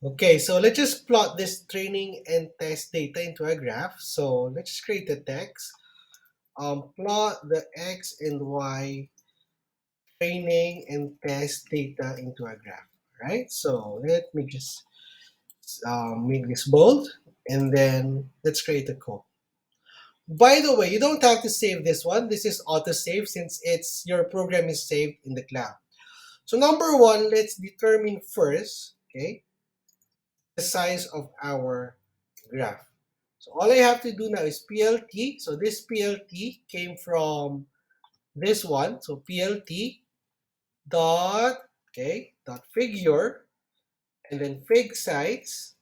Okay, so let's just plot this training and test data into a graph. So let's just create the text. Plot the X and Y training and test data into a graph. Right? So let me just make this bold, and then let's create a code. By the way, you don't have to save this one. This is auto-save since your program is saved in the cloud. So number one, let's determine first, okay, the size of our graph. So all I have to do now is PLT. So this PLT came from this one. So PLT dot, okay, dot figure, and then fig size,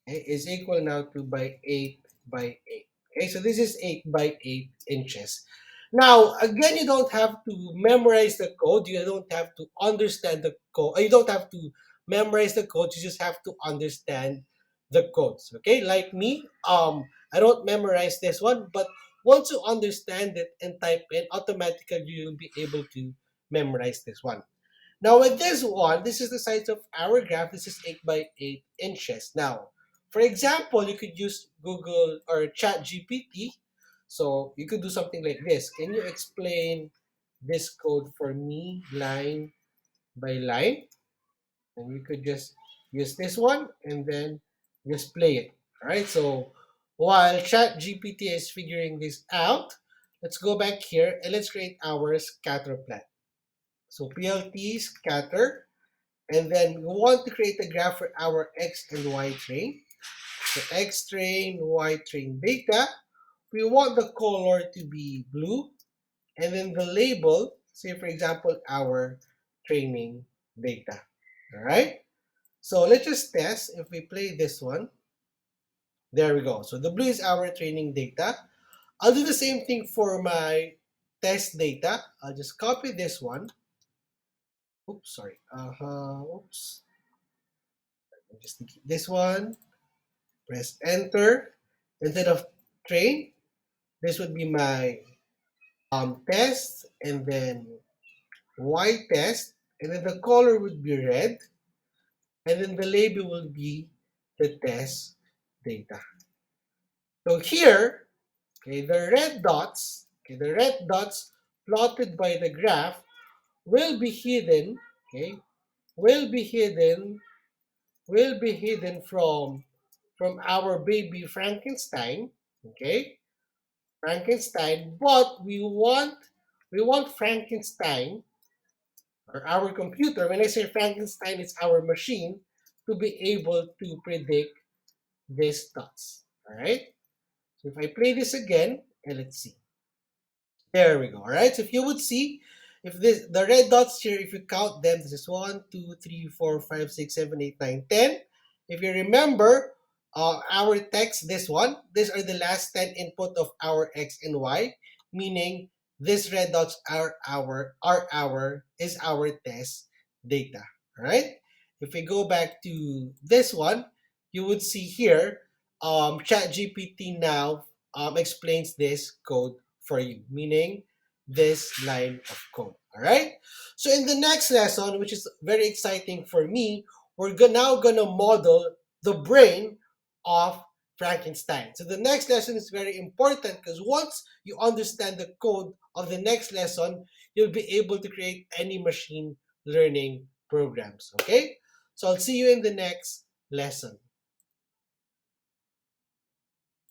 okay, is equal now to by 8 by 8. Okay, so this is 8 by 8 inches. Now, again, you don't have to memorize the code. You don't have to understand the code. You don't have to memorize the code. You just have to understand the codes. Okay, like me, I don't memorize this one, but once you understand it and type in, automatically you'll be able to memorize this one. Now with this one, this is the size of our graph. This is 8 by 8 inches. Now, for example, you could use Google or Chat GPT. So you could do something like this. Can you explain this code for me line by line? And we could just use this one and then just play it. All right. So while Chat GPT is figuring this out, let's go back here and let's create our scatter plot. So PLT scatter. And then we want to create a graph for our X and Y train. So X train, Y train data. We want the color to be blue. And then the label, say for example, our training data. All right. So let's just test if we play this one. There we go. So the blue is our training data. I'll do the same thing for my test data. I'll just copy this one. Oops, sorry. Oops. Just keep this one. Press enter. Instead of train, this would be my test, and then Y test, and then the color would be red, and then the label will be the test data. So here, okay, the red dots plotted by the graph will be hidden, okay, will be hidden, will be hidden from our baby Frankenstein, okay, Frankenstein, but we want Frankenstein or our computer. When I say Frankenstein, it's our machine to be able to predict these dots. All right. So if I play this again, and let's see. There we go. All right. So if you would see, if the red dots here, if you count them, this is 1, 2, 3, 4, 5, 6, 7, 8, 9, 10. If you remember, our text, this one, these are the last 10 input of our X and Y, meaning these red dots is our test data. All right. If we go back to this one, you would see here, ChatGPT now explains this code for you, meaning this line of code. All right. So in the next lesson, which is very exciting for me, we're now gonna model the brain of Frankenstein. So the next lesson is very important because once you understand the code of the next lesson, you'll be able to create any machine learning programs. Okay. So I'll see you in the next lesson.